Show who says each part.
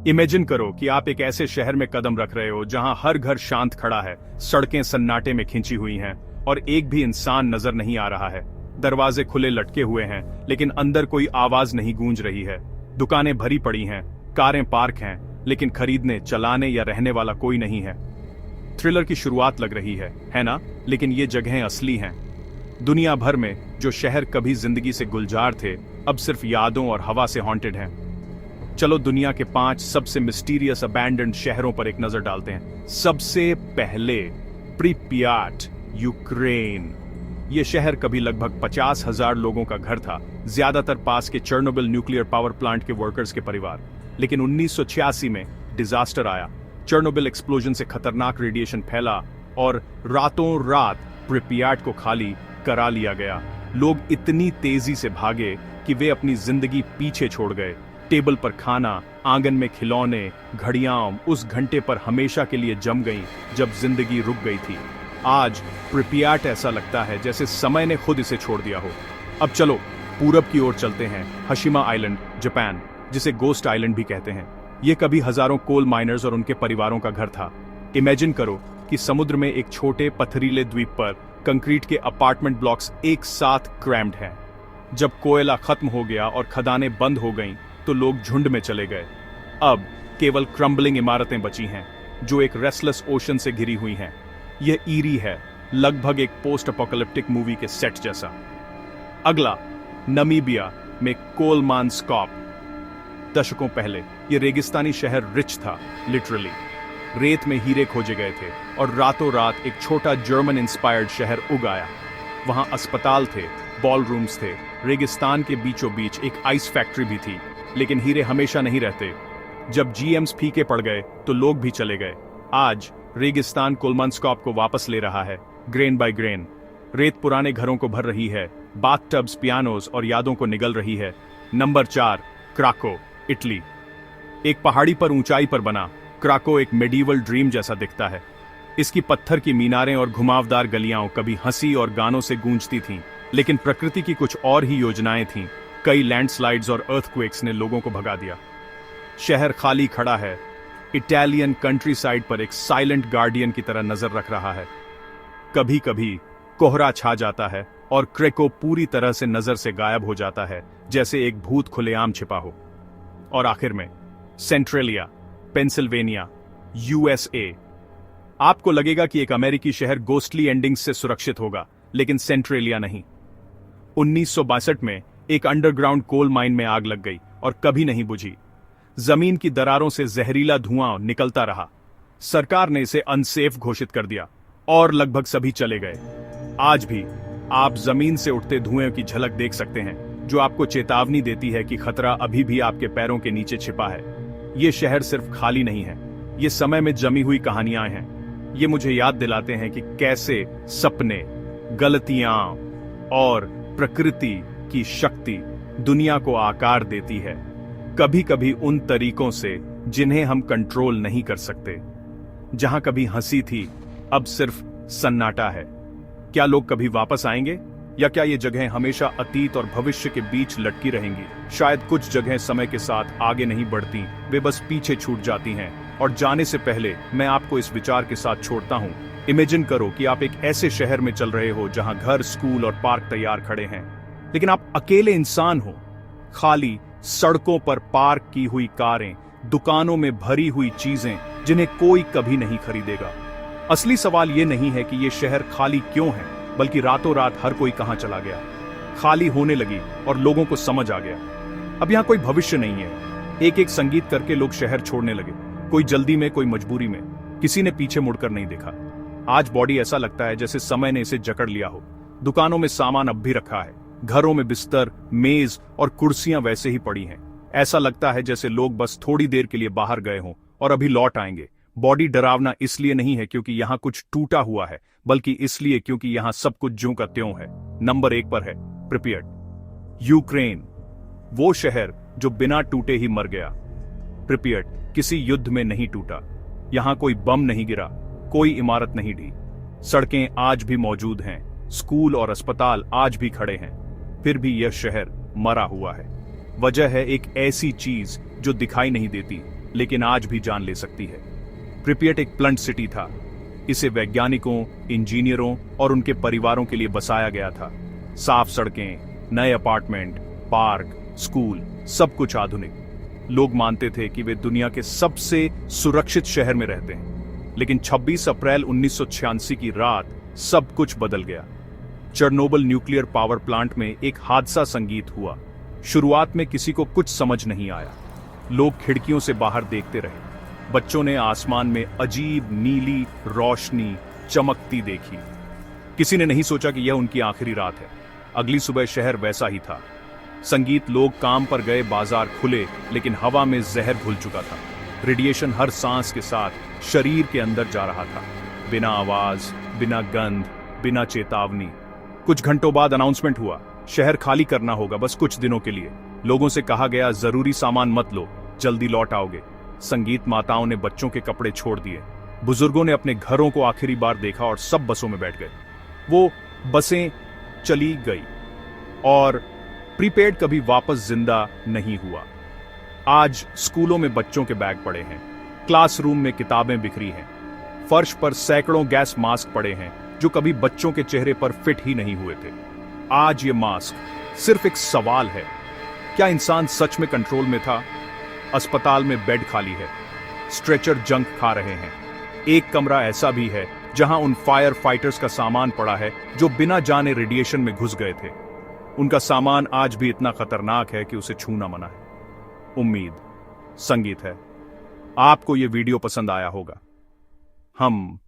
Speaker 1: Imagine करो कि आप एक ऐसे शहर में कदम रख रहे हो जहां हर घर शांत खड़ा है, सड़कें सन्नाटे में खिंची हुई हैं और एक भी इंसान नजर नहीं आ रहा है। दरवाजे खुले लटके हुए हैं, लेकिन अंदर कोई आवाज नहीं गूंज रही है। दुकानें भरी पड़ी हैं, कारें पार्क हैं, लेकिन खरीदने, चलाने या रहने वाला कोई नहीं है। थ्रिलर की शुरुआत लग रही है ना? लेकिन ये जगहें असली हैं। दुनिया भर में जो शहर कभी जिंदगी से गुलजार थे, अब सिर्फ यादों और हवा से हॉन्टेड हैं। चलो दुनिया के 5 सबसे मिस्टीरियस अबैंडन्ड शहरों पर एक नजर डालते हैं। सबसे पहले प्रिप्याट, यूक्रेन। यह शहर कभी लगभग 50,000 लोगों का घर था, ज्यादातर पास के चेर्नोबिल न्यूक्लियर पावर प्लांट के वर्कर्स के परिवार। लेकिन 1986 में डिजास्टर आया। चेर्नोबिल एक्सप्लोजन से खतरनाक रेडिएशन फैला और रातों रात प्रिप्याट को खाली करा लिया गया। लोग इतनी तेजी से भागे कि वे अपनी जिंदगी पीछे छोड़ गए। टेबल पर खाना, आंगन में खिलौने, घड़ियां उस घंटे पर हमेशा के लिए जम गईं जब जिंदगी रुक गई थी। आज प्रिप्याट ऐसा लगता है जैसे समय ने खुद इसे छोड़ दिया हो। अब चलो पूरब की ओर चलते हैं। हशिमा आइलैंड, जापान, जिसे गोस्ट आइलैंड भी कहते हैं। यह कभी हजारों कोल माइनर्स और उनके परिवारों का घर था। इमेजिन करो कि समुद्र में एक छोटे पथरीले द्वीप पर कंक्रीट के अपार्टमेंट ब्लॉक्स एक साथ क्रैम्ड हैं। जब कोयला खत्म हो गया और खदानें बंद हो गईं, तो लोग झुंड में चले गए। अब केवल क्रम्बलिंग इमारतें बची हैं, जो एक रेस्टलेस ओशन से घिरी हुई हैं। यह ईरी है, लगभग एक पोस्ट अपोकलिप्टिक मूवी के सेट जैसा। अगला, नमीबिया में कोलमानस्कॉप। दशकों पहले यह रेगिस्तानी शहर रिच था, लिटरली। रेत में हीरे खोजे गए थे और रातों रात एक छोटा जर्मन इंस्पायर्ड शहर उग आया। वहां अस्पताल थे, बॉलरूम्स थे, रेगिस्तान के बीचों बीच एक आइस फैक्ट्री भी थी। लेकिन हीरे हमेशा नहीं रहते। जब जीएम्स फीके पड़ गए तो लोग भी चले गए। आज रेगिस्तान कोलमानस्कॉप को वापस ले रहा है, ग्रेन बाय ग्रेन। रेत पुराने घरों को भर रही है, बाथटब्स, पियानोस और यादों को निगल रही है। Number 4, Krakow, Italy. एक पहाड़ी पर ऊंचाई पर बना क्राको एक मेडिवल ड्रीम जैसा दिखता है। इसकी पत्थर की मीनारें और घुमावदार गलियां कभी हंसी और गानों से गूंजती थीं, लेकिन प्रकृति की कुछ और ही योजनाएं थीं। कई लैंडस्लाइड्स और अर्थक्वेक्स ने लोगों को भगा दिया। शहर खाली खड़ा है, इटालियन कंट्री साइड पर एक साइलेंट गार्डियन की तरह नजर रख रहा है। कभी कभी कोहरा छा जाता है और क्रेको पूरी तरह से नजर से गायब हो जाता है, जैसे एक भूत खुलेआम छिपा हो। और आखिर में सेंट्रेलिया, पेंसिल्वेनिया, यूएसए। आपको लगेगा कि एक अमेरिकी शहर गोस्टली एंडिंग्स से सुरक्षित होगा, लेकिन सेंट्रेलिया नहीं। 1962 में एक अंडरग्राउंड कोल माइन में आग लग गई और कभी नहीं बुझी। जमीन की दरारों से जहरीला धुआं निकलता रहा। सरकार ने इसे अनसेफ घोषित कर दिया और लगभग सभी चले गए। आज भी आप जमीन से उठते धुएं की झलक देख सकते हैं, जो आपको चेतावनी देती है कि खतरा अभी भी आपके पैरों के नीचे छिपा है। ये शहर सिर्फ खाली नहीं है, ये समय में जमी हुई कहानियां हैं। ये मुझे याद दिलाते हैं कि कैसे सपने, गलतियां और प्रकृति की शक्ति दुनिया को आकार देती है, कभी कभी उन तरीकों से जिन्हें हम कंट्रोल नहीं कर सकते। जहां कभी हंसी थी, अब सिर्फ सन्नाटा है। क्या लोग कभी वापस आएंगे, या क्या ये जगहें हमेशा अतीत और भविष्य के बीच लटकी रहेंगी? शायद कुछ जगहें समय के साथ आगे नहीं बढ़ती, वे बस पीछे छूट जाती हैं। और जाने से पहले मैं आपको इस विचार के साथ छोड़ता हूं। इमेजिन करो कि आप एक ऐसे शहर में चल रहे हो जहां घर, स्कूल और पार्क तैयार खड़े हैं, लेकिन आप अकेले इंसान हो। खाली सड़कों पर पार्क की हुई कारें, दुकानों में भरी हुई चीजें जिन्हें कोई कभी नहीं खरीदेगा। असली सवाल ये नहीं है कि ये शहर खाली क्यों है, बल्कि रातों रात हर कोई कहां चला गया। खाली होने लगी और लोगों को समझ आ गया, अब यहां कोई भविष्य नहीं है। एक एक संगीत करके लोग शहर छोड़ने लगे, कोई जल्दी में, कोई मजबूरी में। किसी ने पीछे मुड़कर नहीं देखा। आज बॉडी ऐसा लगता है जैसे समय ने इसे जकड़ लिया हो। दुकानों में सामान अब भी रखा है, घरों में बिस्तर, मेज और कुर्सियां वैसे ही पड़ी हैं। ऐसा लगता है जैसे लोग बस थोड़ी देर के लिए बाहर गए हों और अभी लौट आएंगे। बॉडी डरावना इसलिए नहीं है क्योंकि यहां कुछ टूटा हुआ है, बल्कि इसलिए क्योंकि यहां सब कुछ ज्यों का त्यों है। नंबर 1 पर है प्रिप्याट, यूक्रेन, वो शहर जो बिना टूटे ही मर गया। प्रिप्याट किसी युद्ध में नहीं टूटा। यहां कोई बम नहीं गिरा, कोई इमारत नहीं ढही। सड़कें आज भी मौजूद हैं, स्कूल और अस्पताल आज भी खड़े हैं, फिर भी यह शहर मरा हुआ है। वजह है एक ऐसी चीज जो दिखाई नहीं देती, लेकिन आज भी जान ले सकती है। प्रिपियट एक प्लंट सिटी था। इसे वैज्ञानिकों, इंजीनियरों और उनके परिवारों के लिए बसाया गया था। साफ सड़कें, नए अपार्टमेंट, पार्क, स्कूल, सब कुछ आधुनिक। लोग मानते थे कि वे दुनिया के सबसे सुरक्षित शहर में रहते हैं। लेकिन 26 अप्रैल 1986 की रात सब कुछ बदल गया। चेरनोबिल न्यूक्लियर पावर प्लांट में एक हादसा संगीत हुआ। शुरुआत में किसी को कुछ समझ नहीं आया। लोग खिड़कियों से बाहर देखते रहे। बच्चों ने आसमान में अजीब नीली रोशनी चमकती देखी। किसी ने नहीं सोचा कि यह उनकी आखिरी रात है। अगली सुबह शहर वैसा ही था। संगीत, लोग काम पर गए, बाजार खुले, लेकिन हवा में जहर घुल चुका था। रेडिएशन हर सांस के साथ शरीर के अंदर जा रहा था, बिना आवाज, बिना गंध, बिना चेतावनी। कुछ घंटों बाद अनाउंसमेंट हुआ, शहर खाली करना होगा, बस कुछ दिनों के लिए। लोगों से कहा गया, जरूरी सामान मत लो, जल्दी लौट आओगे। संगीत माताओं ने बच्चों के कपड़े छोड़ दिए। बुजुर्गों ने अपने घरों को आखिरी बार देखा और सब बसों में बैठ गए। वो बसें चली गई और प्रीपेड कभी वापस जिंदा नहीं हुआ। आज स्कूलों में बच्चों के बैग पड़े हैं, क्लासरूम में किताबें बिखरी हैं, फर्श पर सैकड़ों गैस मास्क पड़े हैं जो कभी बच्चों के चेहरे पर फिट ही नहीं हुए थे। आज ये मास्क सिर्फ एक सवाल है, क्या इंसान सच में कंट्रोल में था? अस्पताल में बेड खाली है, स्ट्रेचर जंक खा रहे हैं। एक कमरा ऐसा भी है जहां उन फायर फाइटर्स का सामान पड़ा है जो बिना जाने रेडिएशन में घुस गए थे। उनका सामान आज भी इतना खतरनाक है कि उसे छूना मना है। उम्मीद, संगीत है। आपको यह वीडियो पसंद आया होगा। हम